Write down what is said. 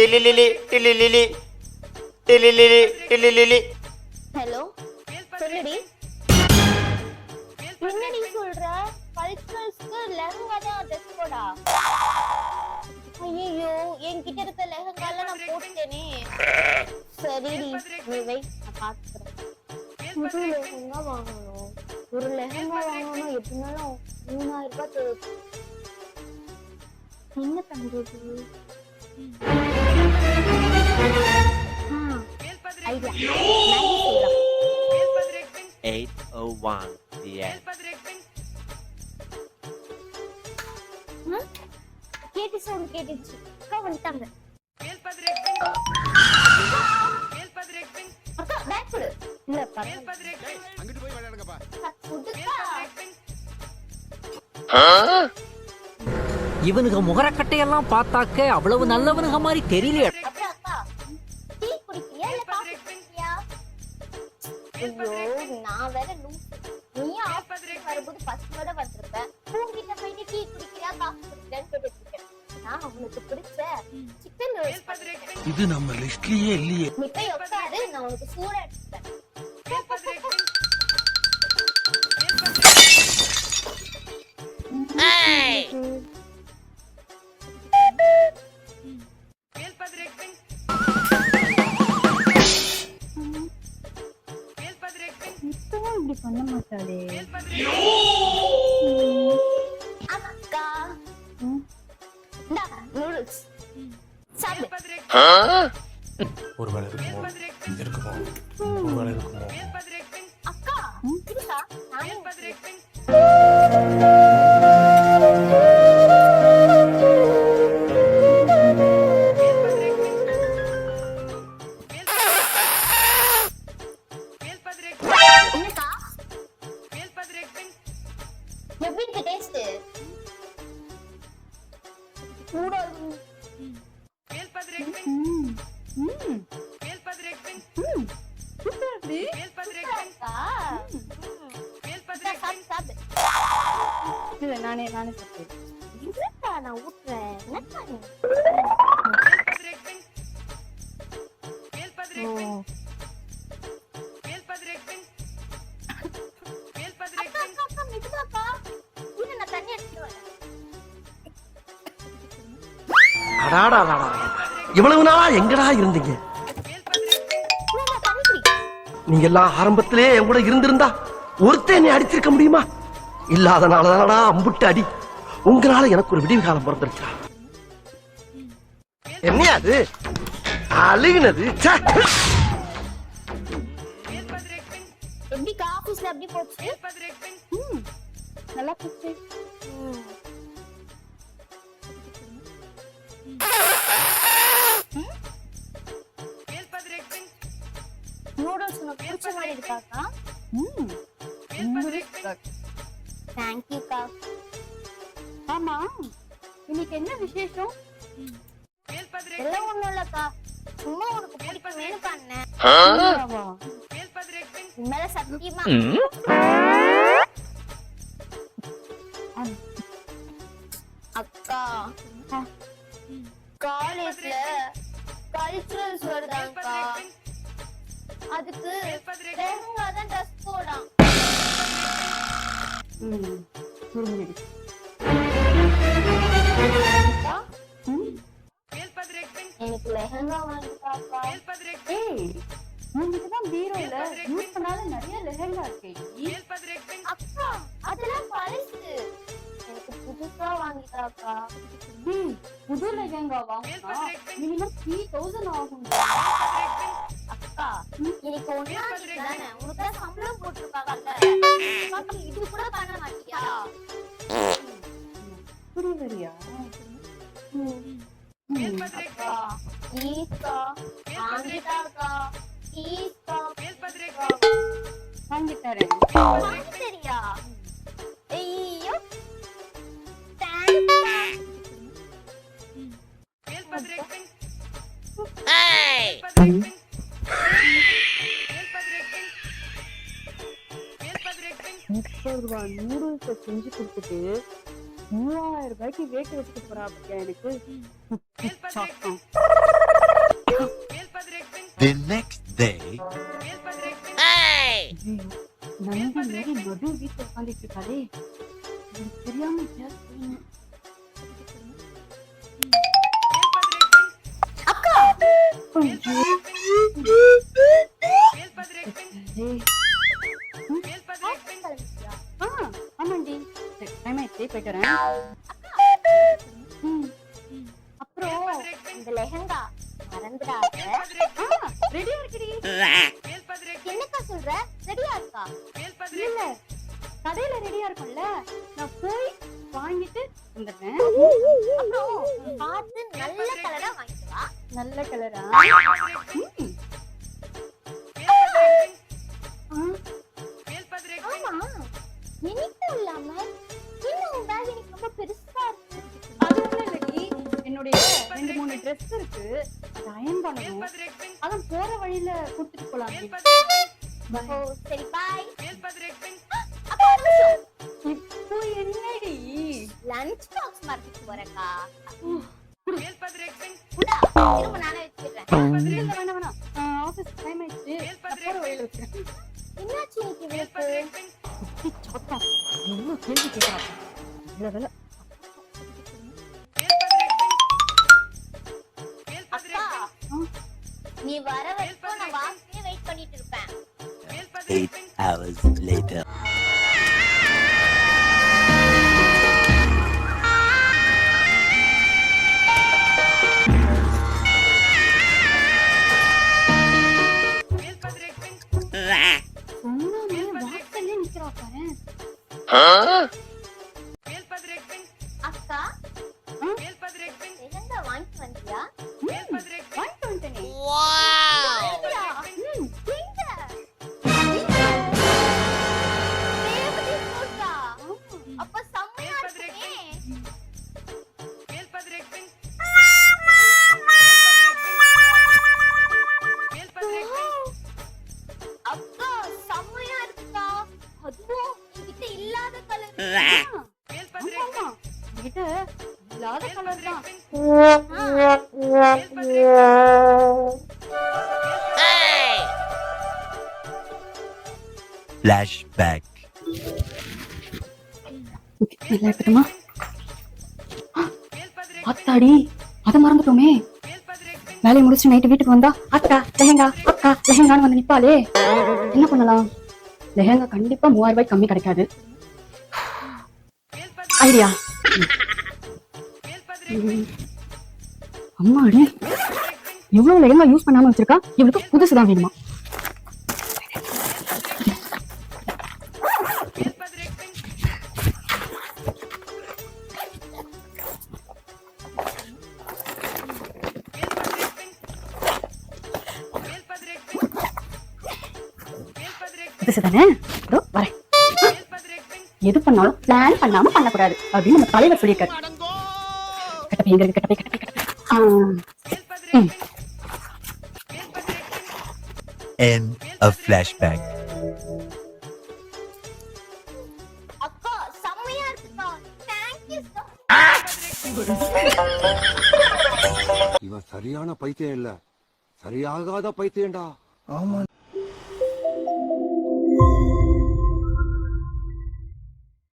Hello சொல்லுடி. என்னடி சொல்ற? கல்ச்சுரல்ஸ்க்கு லெஹங்கா தான் ட்ரெஸ் கோடா? ஐயோ, என்கிட்ட இருக்க லெஹங்கால நான் போட்டுட்டேனே. சரிடி, நீ வை, நான் பாத்துக்கிறேன். புது லெஹங்கா வாங்கணும். ஒரு லெஹங்கா வாங்கணும் எப்படினாலும் 3000 ரூபாய் தேவை. என்ன பண்றது? ஐடியா, மேகி செய்யலாம். 8:01 PM. கேட்டு சவுண்ட் கேட்டுச்சு. அக்கா வந்துட்டாங்க. அக்கா பேக் கொடு. இல்ல அங்கிட்டு போய் விளையாடுங்கப்பா. இவனுக்கு முகரக்கட்டையெல்லாம் பார்த்தாக்க அவ்வளவு நல்லவனுங்க மாதிரி தெரியல. அக்கா டீ குடிக்கிறியா இல்ல காஃபி குடிக்கிறியா? ஐயோ, நான் வேற லூஸ். நீ ஆபீஸ் வரும்போது பஸ்ஸோட வந்திருப்ப. உன்கிட்ட போய் டீ குடிக்கிறியா காஃபி குடிக்கிறியான்னு கேட்டுட்டு இருக்கேன். நான் உனக்கு பிடிச்ச சிக்கன் ரோஸ்ட் பண்ணிட்டேன். இது நம்ம லிஸ்ட்லயே இல்லையே. நீ போய் உட்காரு, நான் உனக்கு சூடா எடுத்துட்டேன். இப்படி பண்ண மாட்டாளே அக்கா. நூடுல்ஸ் சாப்பிடு. ஒருவேளை இருக்குமோ ஒருவேளை இருக்குமோ. அக்கா இருக்கா? நானே என்னக்கா எப்படி இருக்கு டேஸ்ட்? சூடா இருக்கு. நானே சாப்பிட்டேன். நான் ஊட்டுறேன். இவ்வளவு நாளா எங்கடா இருந்தீங்க? நீங்க எல்லாம் ஆரம்பத்திலே என் கூட இருந்திருந்தா ஒருத்தன் என்னை அடிச்சிருக்க முடியுமா? இல்லாதனாலதானடா அம்புட்டு அடி. உங்களால எனக்கு ஒரு விடிவு காலம் பிறந்துருச்சா? என்ன அது அழுகுனது? எப்படி ஆபீஸ்ல அப்படி போச்சு? நல்லா போச்சு. நூடுல்ஸ் உனக்கு பிடிச்ச மாதிரி இருக்காக்கா? தேங்க்யூ கா. ஆமா, இன்னைக்கு என்ன விசேஷம்? எல்லாம் ஒண்ணும் இல்லக்கா, சும்மா உனக்கு பிடிக்குமேனு பண்ணேன். உண்மையில சத்தியமா அக்கா, காலேஜ்ல கல்ச்சுரல்ஸ் வருதாங்கக்கா. அதுக்கு லெஹங்கா தான் ட்ரெஸ் போடாம். எனக்கு லெஹங்கா வாங்கிட்டாக்கா. உங்ககிட்டதான் பீரோல யூஸ் பண்ணாத நிறைய லெஹங்கா இருக்கு. அக்கா அதெல்லாம் பழசு. எனக்கு புதுசா வாங்கிட்டாக்கா. புது லெஹங்கா வாங்கினா மினிமம் 3000 ஆகும். அக்கா இன்னைக்கு ஒண்ணாம் தானே, உனக்கு சம்பளம் போட்டிருக்காங்கல்ல, இது கூட பண்ண மாட்டியா? புரியுறியா? அக்கா ப்ளீஸ்க்கா வாங்கிட்டாக்கா. ப்ளீஸ்க்கா வாங்கி தரேன். வாங்கி தரியா? ஐயோ தேங்க்ஸ். ரூபாய் நூடுல்ஸை செஞ்சு கொடுத்துட்டு 3000 ரூபாய்க்கு வேக்க வச்சுட்டு போறா. எனக்கு The next day. நந்தி மாரி நடு வீட்டுல உட்காந்துட்டு இருக்காளே, எனக்கு தெரியாம எப்படியாவது போயிடணும். ஐயோ. ஏய். ஆமாண்டி, டைம் ஆயிடுச்சு, போயிட்டு வரேன். அப்புறம் இந்த லெஹங்கா மறந்துடாத. ரெடியா இருக்குடி. என்னக்கா சொல்ற? ரெடியா இருக்கா? இல்ல, கடையில ரெடியா இருக்கும்ல, நான் போய் வாங்கிட்டு வந்துடுறேன். அப்புறம் பார்த்து நல்ல கலரா வாங்கிட்டு வா. நல்ல கலரா? ஆமா, இனிக்கும் இல்லாம இன்னும் உன் பேக் எனக்கு ரொம்ப பெருசா இருக்கு. அது ஒண்ணும் இல்லடி, என்னுடைய 2-3 ட்ரெஸ் இருக்கு, அதை அயன் பண்ணணும். அதான் போற வழியில கொடுத்துட்டு போலாம். ஓ சரி, பாய். அப்பா ஒரு நிமிஷம். இப்போ என்னடி? லஞ்ச் பாக்ஸ் மறந்துட்டு போறக்கா. குடா, திரும்ப நானே வச்சிடுறேன். இல்ல, வேணாம் வேணாம், ஆபீஸ் டைம் ஆயிடுச்சு, நான் போற வழியில வச்சிருக்கேன். என்னாச்சு இன்னைக்கு இவளுக்கு? குட்டி சோத்தா, எவ்வளவு கேள்வி கேட்கறாங்க. இல்ல வேலை. அக்கா, நீ வர வரைக்கும் நான் வாசலே வெயிட் பண்ணிட்டு இருப்பேன். 8 hours later. சொன்னாமே வாசல்லே நிக்கிறா பாரு. அக்கா, லெஹங்கா வாங்கிட்டு வந்தியா? வாங்கிட்டு வந்துட்டேனே. வாங்கிட்டியா? எங்க? தேவதை போட்டா? அப்ப செம்மையா இருக்குமே. அக்கா, செம்மையா இருக்குக்கா. அதுவும் என்கிட்ட இல்லாத கலர். ஆமா, என்கிட்ட இல்லாத கலர் தான். Flashback. நல்லா இருக்கட்டுமா? அத்தாடி, அதை மறந்துட்டோமே. வேலையை முடிச்சு நைட்டு வீட்டுக்கு வந்தா அக்கா லெஹங்கா, அக்கா லெஹங்கான்னு வந்து நிப்பாளே. என்ன பண்ணலாம்? லெஹங்கா கண்டிப்பா 3000 ரூபாய் கம்மி கிடைக்காது. ஐடியா. அம்மாடி, எவ்வளவு லெஹங்கா யூஸ் பண்ணாம வச்சிருக்கா. இவளுக்கு புதுசுதான் வேணுமா? புதுசுதானே? இதோ வரேன். எது பண்ணாலும் பிளான் பண்ணாம பண்ணக்கூடாது அப்படின்னு நம்ம தலைவர் சொல்லியிருக்காரு. கட்டப்பை எங்க இருக்கு? கட்டப்பை கட்டப்பை கட்டப்பை. End of flashback. அக்கா, செம்மையா இருக்குக்கா. Thank you so இவன் சரியான பைத்தியம் இல்ல, சரியாகாத பைத்தியம்டா. ஆமா.